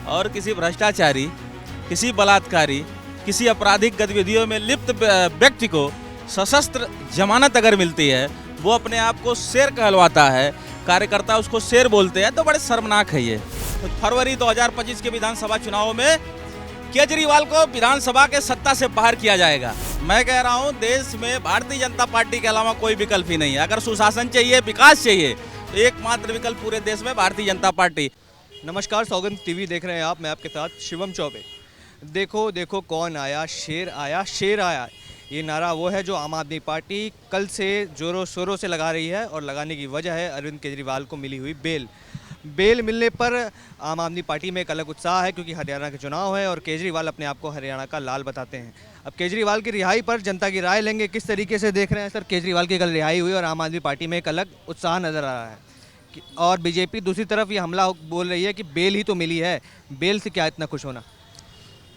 और किसी भ्रष्टाचारी, किसी बलात्कारी, किसी आपराधिक गतिविधियों में लिप्त व्यक्ति को सशस्त्र जमानत अगर मिलती है, वो अपने आप को शेर कहलवाता है, कार्यकर्ता उसको शेर बोलते हैं, तो बड़े शर्मनाक है ये। तो फरवरी 2025 के विधानसभा चुनाव में केजरीवाल को विधानसभा के सत्ता से बाहर किया जाएगा। मैं कह रहा हूं, देश में भारतीय जनता पार्टी के अलावा कोई विकल्प ही नहीं है। अगर सुशासन चाहिए, विकास चाहिए, तो एकमात्र विकल्प पूरे देश में भारतीय जनता पार्टी। नमस्कार, सौगंध टीवी देख रहे हैं आप। मैं आपके साथ शिवम चौबे। देखो देखो कौन आया, शेर आया, शेर आया। ये नारा वो है जो आम आदमी पार्टी कल से जोरों शोरों से लगा रही है, और लगाने की वजह है अरविंद केजरीवाल को मिली हुई बेल मिलने पर आम आदमी पार्टी में एक अलग उत्साह है, क्योंकि हरियाणा के चुनाव है और केजरीवाल अपने आप को हरियाणा का लाल बताते हैं। अब केजरीवाल की रिहाई पर जनता की राय लेंगे। किस तरीके से देख रहे हैं सर, केजरीवाल की कल रिहाई हुई और आम आदमी पार्टी में एक अलग उत्साह नज़र आ रहा है, और बीजेपी दूसरी तरफ ये हमला बोल रही है कि बेल ही तो मिली है, बेल से क्या इतना खुश होना।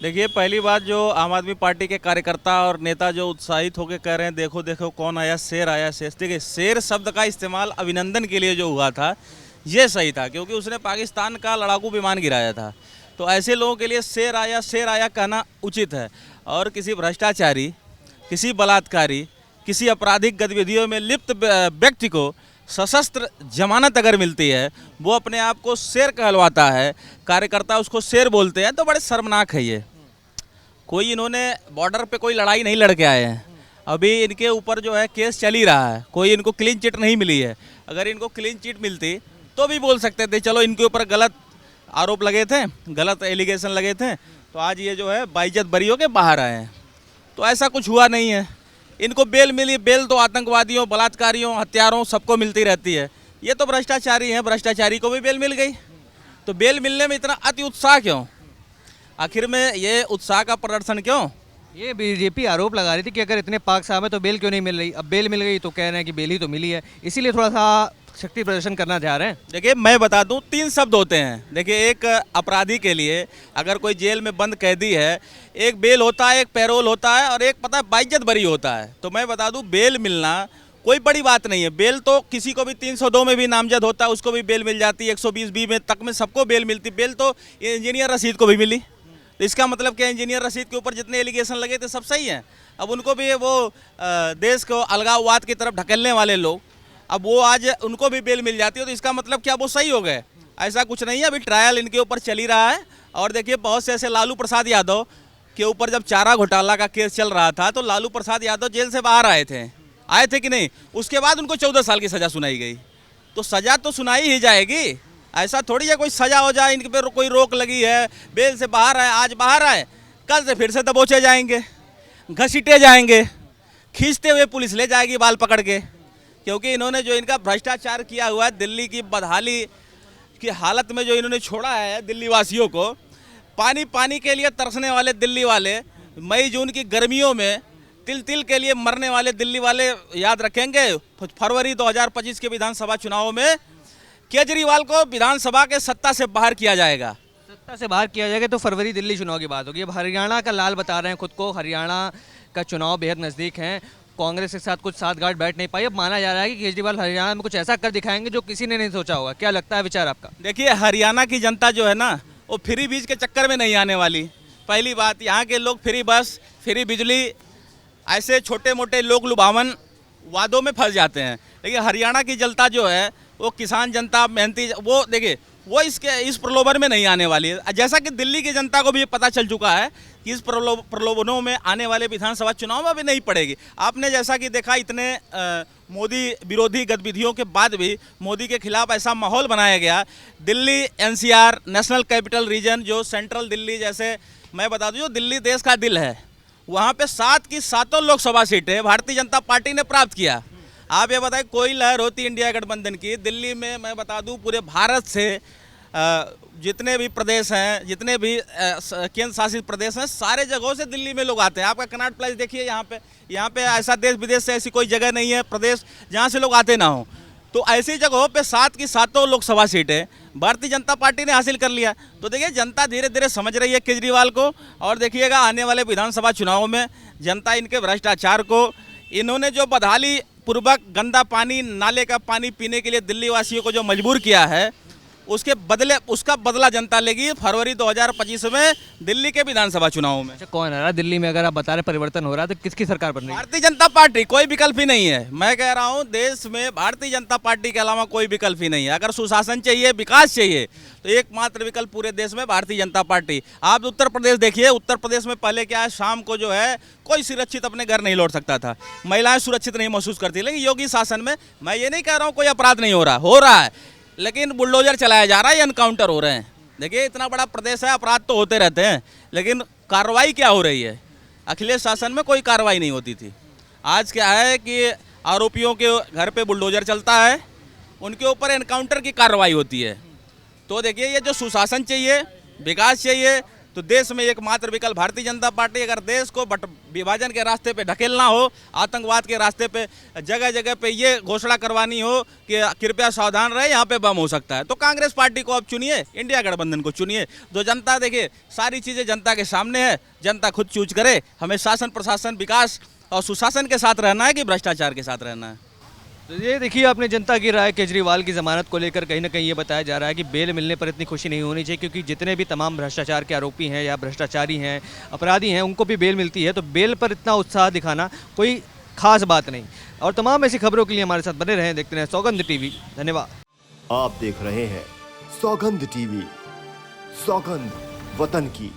देखिए, पहली बात, जो आम आदमी पार्टी के कार्यकर्ता और नेता जो उत्साहित होकर कह रहे हैं देखो देखो कौन आया, शेर आया, शेर। देखिए, शेर शब्द का इस्तेमाल अभिनंदन के लिए जो हुआ था, ये सही था, क्योंकि उसने पाकिस्तान का लड़ाकू विमान गिराया था। तो ऐसे लोगों के लिए शेर आया कहना उचित है। और किसी भ्रष्टाचारी, किसी बलात्कारी, किसी आपराधिक गतिविधियों में लिप्त व्यक्ति को सशस्त्र जमानत अगर मिलती है, वो अपने आप को शेर कहलवाता है, कार्यकर्ता उसको शेर बोलते हैं, तो बड़े शर्मनाक है ये। कोई इन्होंने बॉर्डर पे कोई लड़ाई नहीं लड़ के आए हैं। अभी इनके ऊपर जो है केस चल ही रहा है, कोई इनको क्लीन चिट नहीं मिली है। अगर इनको क्लीन चिट मिलती तो भी बोल सकते थे चलो इनके ऊपर गलत आरोप लगे थे, गलत एलिगेशन लगे थे, तो आज ये जो है बाइज्जत बरी होके बाहर आए हैं। तो ऐसा कुछ हुआ नहीं है। इनको बेल मिली, बेल तो आतंकवादियों, बलात्कारियों, हत्यारों सबको मिलती रहती है। ये तो भ्रष्टाचारी हैं, भ्रष्टाचारी को भी बेल मिल गई। तो बेल मिलने में इतना अति उत्साह क्यों? आखिर में ये उत्साह का प्रदर्शन क्यों? ये बीजेपी आरोप लगा रही थी कि अगर इतने पाक साहब है तो बेल क्यों नहीं मिल रही। अब बेल मिल गई तो कह रहे हैं कि बेल ही तो मिली है, इसीलिए थोड़ा सा शक्ति प्रदर्शन करना चाह रहे हैं। देखिए, मैं बता दूं, 3 शब्द होते हैं। देखिए, एक अपराधी के लिए अगर कोई जेल में बंद कैदी है, एक बेल होता है, एक पैरोल होता है, और एक पता है बाइज्जत बरी होता है। तो मैं बता दूं, बेल मिलना कोई बड़ी बात नहीं है। बेल तो किसी को भी 302 में भी नामजद होता है, उसको भी बेल मिल जाती है, 120B में तक में सबको बेल मिलती। बेल तो इंजीनियर रशीद को भी मिली। तो इसका मतलब क्या, इंजीनियर रशीद के ऊपर जितने एलिगेशन लगे थे सब सही हैं। अब उनको भी वो देश को अलगाववाद की तरफ ढकेलने वाले लोग, अब वो आज उनको भी बेल मिल जाती है, तो इसका मतलब क्या वो सही हो गए? ऐसा कुछ नहीं है। अभी ट्रायल इनके ऊपर चल ही रहा है। और देखिए, बहुत से ऐसे लालू प्रसाद यादव के ऊपर जब चारा घोटाला का केस चल रहा था, तो लालू प्रसाद यादव जेल से बाहर आए थे कि नहीं? उसके बाद उनको 14 साल की सज़ा सुनाई गई। तो सज़ा तो सुनाई ही जाएगी। ऐसा थोड़ी है कोई सज़ा हो जाए, इनके पर कोई रोक लगी है, बेल से बाहर आए, आज बाहर आए, कल से फिर से दबोचे जाएंगे, घसीटे जाएंगे, खींचते हुए पुलिस ले जाएगी बाल पकड़ के। क्योंकि इन्होंने जो इनका भ्रष्टाचार किया हुआ है, दिल्ली की बदहाली की हालत में जो इन्होंने छोड़ा है दिल्ली वासियों को, पानी के लिए तरसने वाले दिल्ली वाले, मई जून की गर्मियों में तिल के लिए मरने वाले दिल्ली वाले याद रखेंगे। फरवरी 2025 के विधानसभा चुनाव में केजरीवाल को विधानसभा के सत्ता से बाहर किया जाएगा। सत्ता से बाहर किया जाएगा तो फरवरी दिल्ली चुनाव की बात होगी। अब हरियाणा का लाल बता रहे हैं खुद को, हरियाणा का चुनाव बेहद नज़दीक है, कांग्रेस के साथ कुछ साठगांठ बैठ नहीं पाई। अब माना जा रहा है कि केजरीवाल हरियाणा में कुछ ऐसा कर दिखाएंगे जो किसी ने नहीं सोचा होगा। क्या लगता है विचार आपका? देखिए, हरियाणा की जनता जो है ना, वो फ्री बीज के चक्कर में नहीं आने वाली। पहली बात, यहाँ के लोग फ्री बस, फ्री बिजली, ऐसे छोटे मोटे लोग लुभावन वादों में फंस जाते हैं। लेकिन हरियाणा की जनता जो है, वो किसान जनता, मेहनती, वो देखिए, वो इस प्रलोभन में नहीं आने वाली है। जैसा कि दिल्ली की जनता को भी ये पता चल चुका है कि इस प्रलोभनों में आने वाले विधानसभा चुनाव में अभी नहीं पड़ेगी। आपने जैसा कि देखा, इतने मोदी विरोधी गतिविधियों के बाद भी मोदी के खिलाफ ऐसा माहौल बनाया गया। Delhi NCR, national capital region, जो सेंट्रल दिल्ली, जैसे मैं बता दूं, जो दिल्ली देश का दिल है, वहाँ पे 7 की 7 लोकसभा सीटें भारतीय जनता पार्टी ने प्राप्त किया। आप ये बताएं, कोई लहर होती इंडिया गठबंधन की, दिल्ली में मैं बता दूं पूरे भारत से जितने भी प्रदेश हैं, जितने भी केंद्र शासित प्रदेश हैं, सारे जगहों से दिल्ली में लोग आते हैं। आपका कनॉट प्लेस देखिए, यहाँ पे ऐसा देश विदेश से ऐसी कोई जगह नहीं है, प्रदेश, जहाँ से लोग आते ना हो। तो ऐसी जगहों पे 7 की 7 लोकसभा सीटें भारतीय जनता पार्टी ने हासिल कर लिया। तो देखिए, जनता धीरे धीरे समझ रही है केजरीवाल को, और देखिएगा आने वाले विधानसभा चुनाव में जनता इनके भ्रष्टाचार को, इन्होंने जो बदहाली पूर्वक गंदा पानी, नाले का पानी पीने के लिए दिल्ली वासियों को जो मजबूर किया है, उसके बदले उसका बदला जनता लेगी फरवरी 2025 में दिल्ली के विधानसभा चुनाव में। अच्छा, कौन आ रहा है दिल्ली में? अगर आप बता रहे परिवर्तन हो रहा है तो किसकी सरकार बन रही है? भारतीय जनता पार्टी, कोई विकल्प ही नहीं है। मैं कह रहा हूं देश में भारतीय जनता पार्टी के अलावा कोई विकल्प ही नहीं है। अगर सुशासन चाहिए, विकास चाहिए, तो एकमात्र विकल्प पूरे देश में भारतीय जनता पार्टी। आप उत्तर प्रदेश देखिए, उत्तर प्रदेश में पहले क्या है, शाम को जो है कोई सुरक्षित अपने घर नहीं लौट सकता था, महिलाएं सुरक्षित नहीं महसूस करती। लेकिन योगी शासन में, मैं ये नहीं कह रहा हूँ कोई अपराध नहीं हो रहा है, लेकिन बुलडोजर चलाया जा रहा है, एनकाउंटर हो रहे हैं। देखिए इतना बड़ा प्रदेश है, अपराध तो होते रहते हैं, लेकिन कार्रवाई क्या हो रही है? अखिलेश शासन में कोई कार्रवाई नहीं होती थी। आज क्या है कि आरोपियों के घर पे बुलडोजर चलता है, उनके ऊपर एनकाउंटर की कार्रवाई होती है। तो देखिए ये जो सुशासन चाहिए, विकास चाहिए, तो देश में एकमात्र विकल्प भारतीय जनता पार्टी। अगर देश को विभाजन के रास्ते पे ढकेलना हो, आतंकवाद के रास्ते पे जगह जगह पे ये घोषणा करवानी हो कि कृपया सावधान रहे, यहाँ पे बम हो सकता है, तो कांग्रेस पार्टी को अब चुनिए, इंडिया गठबंधन को चुनिए। तो जनता देखिए सारी चीज़ें जनता के सामने है, जनता खुद चूज करे हमें शासन प्रशासन विकास और सुशासन के साथ रहना है कि भ्रष्टाचार के साथ रहना है। तो ये देखिए आपने जनता की राय केजरीवाल की ज़मानत को लेकर कहीं ना कहीं ये बताया जा रहा है कि बेल मिलने पर इतनी खुशी नहीं होनी चाहिए, क्योंकि जितने भी तमाम भ्रष्टाचार के आरोपी हैं या भ्रष्टाचारी हैं, अपराधी हैं, उनको भी बेल मिलती है, तो बेल पर इतना उत्साह दिखाना कोई खास बात नहीं। और तमाम ऐसी खबरों के लिए हमारे साथ बने रहें, देखते रहें सौगंध टीवी। धन्यवाद। आप देख रहे हैं सौगंध टीवी, सौगंध वतन की।